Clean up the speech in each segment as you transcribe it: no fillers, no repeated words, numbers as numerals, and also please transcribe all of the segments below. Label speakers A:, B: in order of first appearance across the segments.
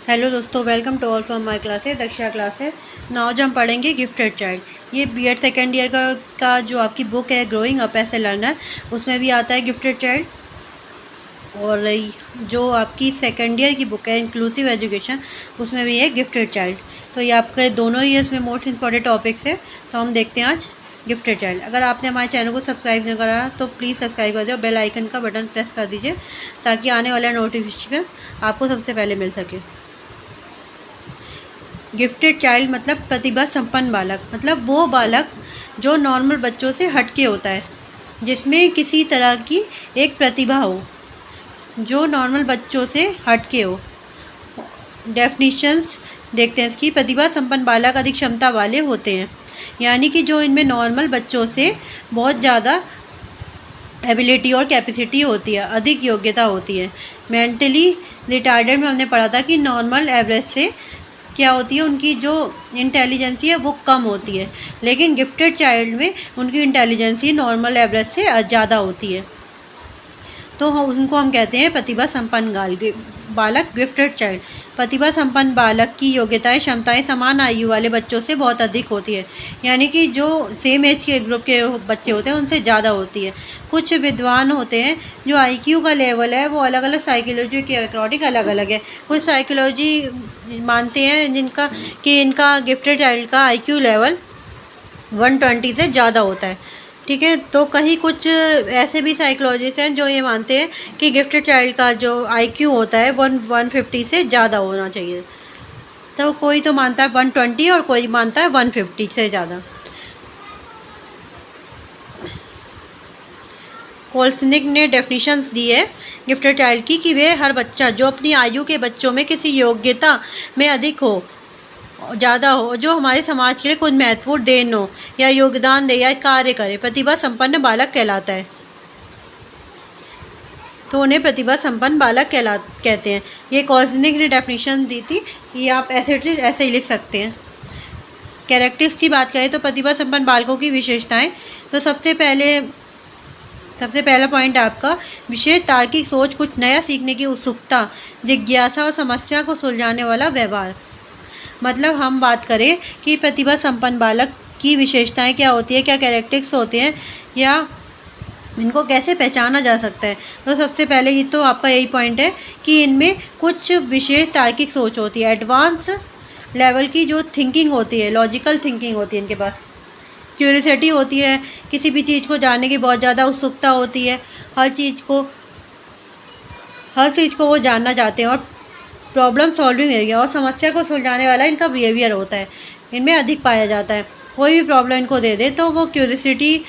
A: Hello दोस्तों, welcome to all from my class है Daksha class है। नाउ जो हम पढ़ेंगे गिफ्टेड चाइल्ड। ये बीएड सेकेंड ईयर का जो आपकी बुक है growing up as a learner, उसमें भी आता है गिफ्टेड चाइल्ड। और जो आपकी सेकेंड ईयर की बुक है इंक्लूसिव एजुकेशन, उसमें भी है गिफ्टेड चाइल्ड। तो ये आपके दोनों ही इसमें मोस्ट इंपॉर्टेंट टॉपिक्स है। तो हम देखते हैं आज गिफ्टेड चाइल्ड। अगर आपने हमारे चैनल को सब्सक्राइब नहीं करा तो प्लीज़ सब्सक्राइब कर दो, बेल आइकन का बटन प्रेस कर दीजिए ताकि आने वाला नोटिफिकेशन आपको सबसे पहले मिल सके। गिफ्टेड चाइल्ड मतलब प्रतिभा संपन्न बालक, मतलब वो बालक जो नॉर्मल बच्चों से हटके होता है, जिसमें किसी तरह की एक प्रतिभा हो, जो नॉर्मल बच्चों से हटके हो। डेफिनेशंस देखते हैं इसकी। प्रतिभा संपन्न बालक अधिक क्षमता वाले होते हैं, यानी कि जो इनमें नॉर्मल बच्चों से बहुत ज़्यादा एबिलिटी और कैपेसिटी होती है, अधिक योग्यता होती है। मेंटली रिटार्डेड में हमने पढ़ा था कि नॉर्मल एवरेज से क्या होती है, उनकी जो इंटेलिजेंसी है वो कम होती है, लेकिन गिफ्टेड चाइल्ड में उनकी इंटेलिजेंसी नॉर्मल एवरेज से ज़्यादा होती है। तो उनको हम कहते हैं प्रतिभा संपन्न बालक, गिफ्टेड चाइल्ड। प्रतिभा संपन्न बालक की योग्यताएं क्षमताएं समान आयु वाले बच्चों से बहुत अधिक होती है, यानी कि जो सेम एज के ग्रुप के बच्चे होते हैं उनसे ज़्यादा होती है। कुछ विद्वान होते हैं जो आईक्यू का लेवल है वो अलग अलग साइकोलॉजी के अकॉर्डिंग अलग अलग है। कुछ साइकोलॉजी मानते हैं इनका गिफ्टेड चाइल्ड का आईक्यू लेवल 120 से ज़्यादा होता है, ठीक है। तो कहीं कुछ ऐसे भी साइकोलॉजिस्ट हैं जो ये मानते हैं कि गिफ्टेड चाइल्ड का जो आईक्यू होता है 150 से ज़्यादा होना चाहिए। तो कोई तो मानता है 120 और कोई मानता है 150 से ज़्यादा। कोल्सनिक ने डेफिनेशंस दी है गिफ्टेड चाइल्ड की कि वे हर बच्चा जो अपनी आयु के बच्चों में किसी योग्यता में अधिक हो, ज़्यादा हो, जो हमारे समाज के लिए कुछ महत्वपूर्ण देन हो या योगदान दे या कार्य करे, प्रतिभा संपन्न बालक कहलाता है। तो उन्हें प्रतिभा संपन्न बालक कहते हैं। ये कॉल्सनिक ने डेफिनेशन दी थी, ये आप ऐसे ही लिख सकते हैं। कैरेक्टरिस्टिक्स की बात करें तो प्रतिभा संपन्न बालकों की विशेषताएं, तो सबसे पहला पॉइंट आपका विशेष तार्किक सोच, कुछ नया सीखने की उत्सुकता, जिज्ञासा और समस्या को सुलझाने वाला व्यवहार। मतलब हम बात करें कि प्रतिभा संपन्न बालक की विशेषताएं क्या होती है, क्या कैरेक्टरिस्टिक्स होते हैं, या इनको कैसे पहचाना जा सकता है। तो सबसे पहले ये तो आपका यही पॉइंट है कि इनमें कुछ विशेष तार्किक सोच होती है, एडवांस लेवल की जो थिंकिंग होती है, लॉजिकल थिंकिंग होती है इनके पास। क्यूरियोसिटी होती है, किसी भी चीज़ को जानने की बहुत ज़्यादा उत्सुकता होती है, हर चीज़ को वो जानना चाहते हैं। और प्रॉब्लम सॉल्विंग एरिया और समस्या को सुलझाने वाला इनका बिहेवियर होता है, इनमें अधिक पाया जाता है। कोई भी प्रॉब्लम इनको दे दे तो वो क्यूरियोसिटी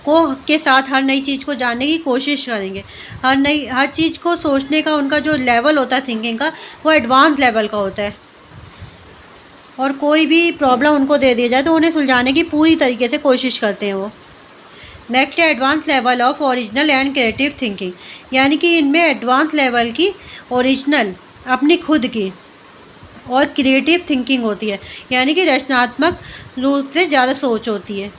A: के साथ हर नई चीज़ को जानने की कोशिश करेंगे। हर चीज़ को सोचने का उनका जो लेवल होता है थिंकिंग का, वो एडवांस लेवल का होता है। और कोई भी प्रॉब्लम उनको दे दिया जाए तो उन्हें सुलझाने की पूरी तरीके से कोशिश करते हैं वो। नेक्स्ट है advance level of original and creative thinking, यानी कि इनमें एडवांस लेवल की ओरिजिनल अपनी खुद की और क्रिएटिव थिंकिंग होती है, यानी कि रचनात्मक रूप से ज़्यादा सोच होती है।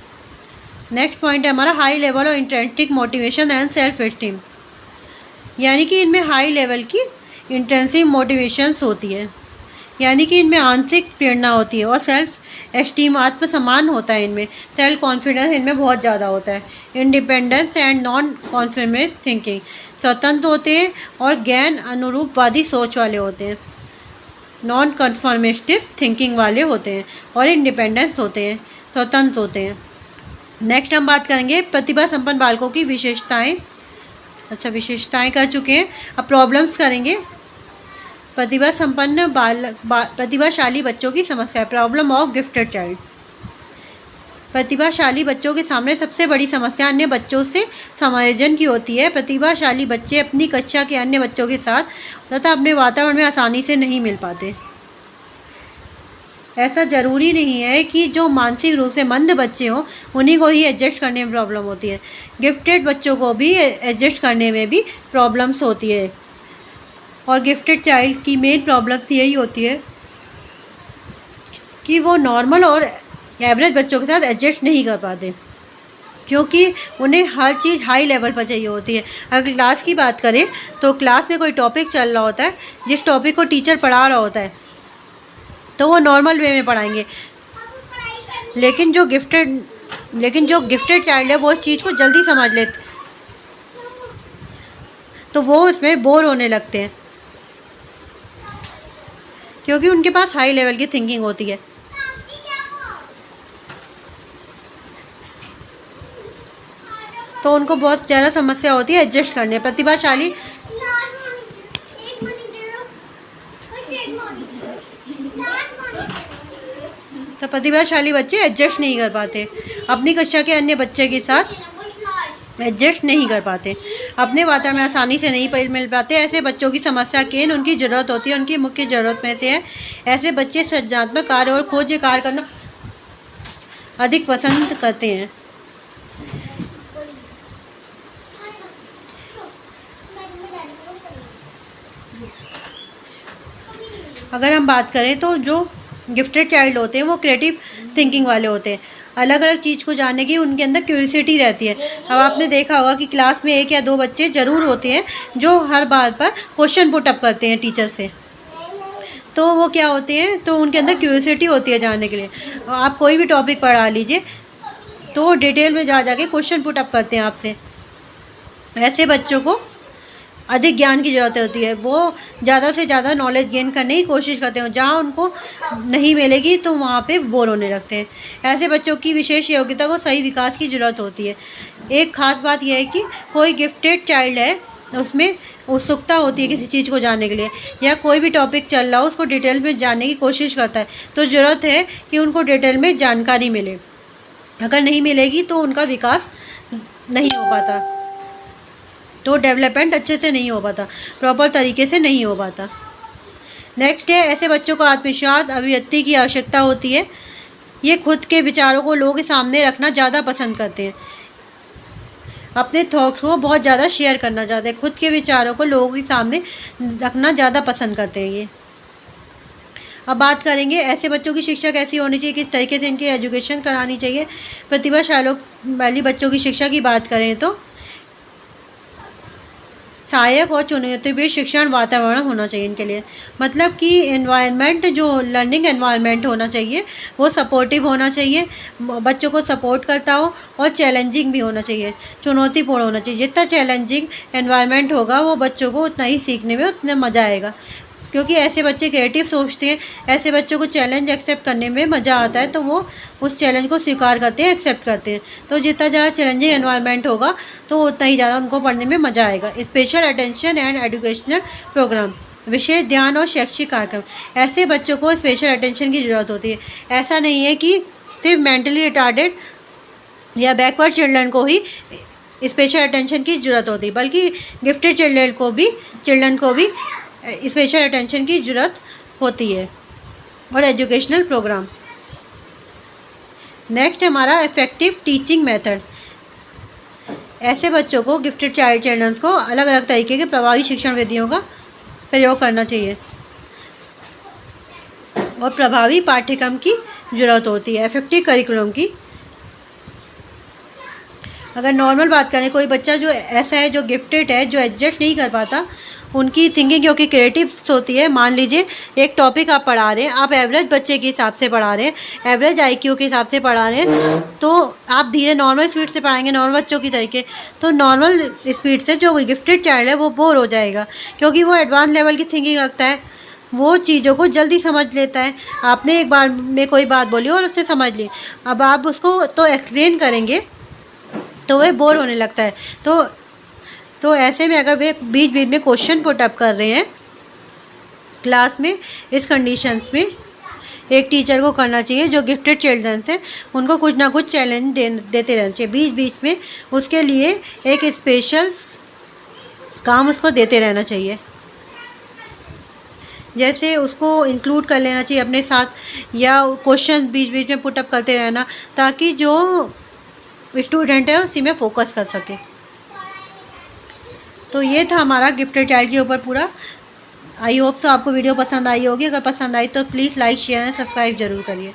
A: नेक्स्ट पॉइंट है हमारा high level of intrinsic motivation and self esteem, यानी कि इनमें हाई लेवल की इंट्रिंसिक मोटिवेशंस होती है, यानी कि इनमें आंतरिक प्रेरणा होती है। और सेल्फ एस्टीम आत्मसम्मान होता है इनमें। सेल्फ कॉन्फिडेंस इनमें बहुत ज़्यादा होता है। इंडिपेंडेंस एंड नॉन कॉन्फर्मिस्ट थिंकिंग, स्वतंत्र होते हैं और गैर अनुरूपवादी सोच वाले होते हैं। नॉन कन्फर्मिस्टिस्ट थिंकिंग वाले होते हैं और इंडिपेंडेंस होते हैं, स्वतंत्र होते हैं। नेक्स्ट हम बात करेंगे प्रतिभा संपन्न बालकों की विशेषताएँ। अच्छा, विशेषताएँ कर चुके हैं, अब प्रॉब्लम्स करेंगे। प्रतिभा संपन्न प्रतिभाशाली बच्चों की समस्या, प्रॉब्लम ऑफ गिफ्टेड चाइल्ड। प्रतिभाशाली बच्चों के सामने सबसे बड़ी समस्या अन्य बच्चों से समायोजन की होती है। प्रतिभाशाली बच्चे अपनी कक्षा के अन्य बच्चों के साथ तथा अपने वातावरण में आसानी से नहीं मिल पाते। ऐसा ज़रूरी नहीं है कि जो मानसिक रूप से मंद बच्चे हों उन्हीं को ही एडजस्ट करने में प्रॉब्लम होती है, गिफ्टेड बच्चों को भी एडजस्ट करने में भी प्रॉब्लम्स होती है। और गिफ्टेड चाइल्ड की मेन प्रॉब्लम यही होती है कि वो नॉर्मल और एवरेज बच्चों के साथ एडजस्ट नहीं कर पाते। क्योंकि उन्हें हर चीज़ हाई लेवल पर चाहिए होती है। अगर क्लास की बात करें तो क्लास में कोई टॉपिक चल रहा होता है, जिस टॉपिक को टीचर पढ़ा रहा होता है तो वो नॉर्मल वे में पढ़ाएंगे, लेकिन जो गिफ्टेड चाइल्ड है वो इस चीज़ को जल्दी समझ लेते, तो वो उसमें बोर होने लगते हैं क्योंकि उनके पास हाई लेवल की थिंकिंग होती है। तो उनको बहुत ज़्यादा समस्या होती है एडजस्ट करने। प्रतिभाशाली बच्चे एडजस्ट नहीं कर पाते, अपनी कक्षा के अन्य बच्चे के साथ एडजस्ट नहीं कर पाते, अपने वातावरण में आसानी से नहीं मिल पाते। ऐसे बच्चों की समस्या केन उनकी ज़रूरत होती है, उनकी मुख्य ज़रूरत में से है। ऐसे बच्चे सृजनात्मक कार्य और खोज कार्य करना अधिक पसंद करते हैं। अगर हम बात करें तो जो गिफ्टेड चाइल्ड होते हैं वो क्रिएटिव थिंकिंग वाले होते हैं, अलग अलग चीज़ को जानने की उनके अंदर क्यूरियोसिटी रहती है। अब आपने देखा होगा कि क्लास में 1 या 2 बच्चे ज़रूर होते हैं जो हर बार पर क्वेश्चन पुट अप करते हैं टीचर से, तो वो क्या होते हैं, तो उनके अंदर क्यूरियोसिटी होती है जानने के लिए। आप कोई भी टॉपिक पढ़ा लीजिए तो डिटेल में जा के क्वेश्चन पुट अप करते हैं आपसे। ऐसे बच्चों को अधिक ज्ञान की ज़रूरत होती है, वो ज़्यादा से ज़्यादा नॉलेज गेन करने की कोशिश करते हैं, जहाँ उनको नहीं मिलेगी तो वहाँ पे बोर होने लगते हैं। ऐसे बच्चों की विशेष योग्यता को सही विकास की ज़रूरत होती है। एक ख़ास बात यह है कि कोई गिफ्टेड चाइल्ड है उसमें उत्सुकता होती है किसी चीज़ को जानने के लिए, या कोई भी टॉपिक चल रहा हो उसको डिटेल में जानने की कोशिश करता है, तो ज़रूरत है कि उनको डिटेल में जानकारी मिले। अगर नहीं मिलेगी तो उनका विकास नहीं हो पाता, तो डेवलपमेंट अच्छे से नहीं हो पाता, प्रॉपर तरीके से नहीं हो पाता। नेक्स्ट है, ऐसे बच्चों को आत्मविश्वास अभिव्यक्ति की आवश्यकता होती है। ये खुद के विचारों को लोगों के सामने रखना ज़्यादा पसंद करते हैं, अपने थॉट्स को बहुत ज़्यादा शेयर करना चाहते हैं, खुद के विचारों को लोगों के सामने रखना ज़्यादा पसंद करते हैं ये। अब बात करेंगे ऐसे बच्चों की शिक्षा कैसी होनी चाहिए, किस तरीके से इनकी एजुकेशन करानी चाहिए। प्रतिभाशाली बच्चों की शिक्षा की बात करें तो सहायक और चुनौतीपूर्ण शिक्षण वातावरण होना चाहिए इनके लिए, मतलब कि एनवायरनमेंट, जो लर्निंग एनवायरनमेंट होना चाहिए वो सपोर्टिव होना चाहिए, बच्चों को सपोर्ट करता हो, और चैलेंजिंग भी होना चाहिए, चुनौतीपूर्ण होना चाहिए। जितना चैलेंजिंग एनवायरनमेंट होगा वो बच्चों को उतना ही सीखने में उतना मज़ा आएगा, क्योंकि ऐसे बच्चे क्रिएटिव सोचते हैं। ऐसे बच्चों को चैलेंज एक्सेप्ट करने में मज़ा आता है, तो वो उस चैलेंज को स्वीकार करते हैं, एक्सेप्ट करते हैं। तो जितना ज़्यादा चैलेंजिंग एनवायरनमेंट होगा तो उतना ही ज़्यादा उनको पढ़ने में मज़ा आएगा। Special attention and educational programme, विशेष ध्यान और शैक्षिक कार्यक्रम, ऐसे बच्चों को स्पेशल अटेंशन की ज़रूरत होती है। ऐसा नहीं है कि सिर्फ मेंटली रिटार्डेड या बैकवर्ड चिल्ड्रन को ही स्पेशल अटेंशन की ज़रूरत होती है, बल्कि गिफ्टेड चिल्ड्रन को भी स्पेशल अटेंशन की ज़रूरत होती है। और एजुकेशनल प्रोग्राम। नेक्स्ट हमारा इफ़ेक्टिव टीचिंग मेथड। ऐसे बच्चों को गिफ्टेड चिल्ड्रंस को अलग अलग तरीके के प्रभावी शिक्षण विधियों का प्रयोग करना चाहिए और प्रभावी पाठ्यक्रम की ज़रूरत होती है, इफ़ेक्टिव करिकुलम की। अगर नॉर्मल बात करें, कोई बच्चा जो ऐसा है जो गिफ्टेड है, जो एडजस्ट नहीं कर पाता, उनकी थिंकिंग क्योंकि क्रिएटिव होती है। मान लीजिए एक टॉपिक आप पढ़ा रहे हैं, आप एवरेज बच्चे के हिसाब से पढ़ा रहे हैं, एवरेज आईक्यू के हिसाब से पढ़ा रहे हैं, तो आप धीरे नॉर्मल स्पीड से पढ़ाएंगे, नॉर्मल बच्चों की तरीके, तो नॉर्मल स्पीड से जो गिफ्टेड चाइल्ड है वो बोर हो जाएगा, क्योंकि वो एडवांस लेवल की थिंकिंग रखता है, वो चीज़ों को जल्दी समझ लेता है। आपने एक बार में कोई बात बोली और उससे समझ ली, अब आप उसको तो एक्सप्लेन करेंगे तो वह बोर होने लगता है। तो ऐसे में अगर वे बीच बीच में क्वेश्चन पुट अप कर रहे हैं क्लास में, इस कंडीशंस में एक टीचर को करना चाहिए जो गिफ्टेड चिल्ड्रन हैं, उनको कुछ ना कुछ चैलेंज देते रहना चाहिए बीच बीच में। उसके लिए एक स्पेशल काम उसको देते रहना चाहिए, जैसे उसको इंक्लूड कर लेना चाहिए अपने साथ, या क्वेश्चन बीच बीच में पुट अप करते रहना, ताकि जो स्टूडेंट है उसी में फोकस कर सके। तो ये था हमारा गिफ्टेड चाइल्ड के ऊपर पूरा। आई होप सो आपको वीडियो पसंद आई होगी। अगर पसंद आई तो please like, share and subscribe ज़रूर करिए।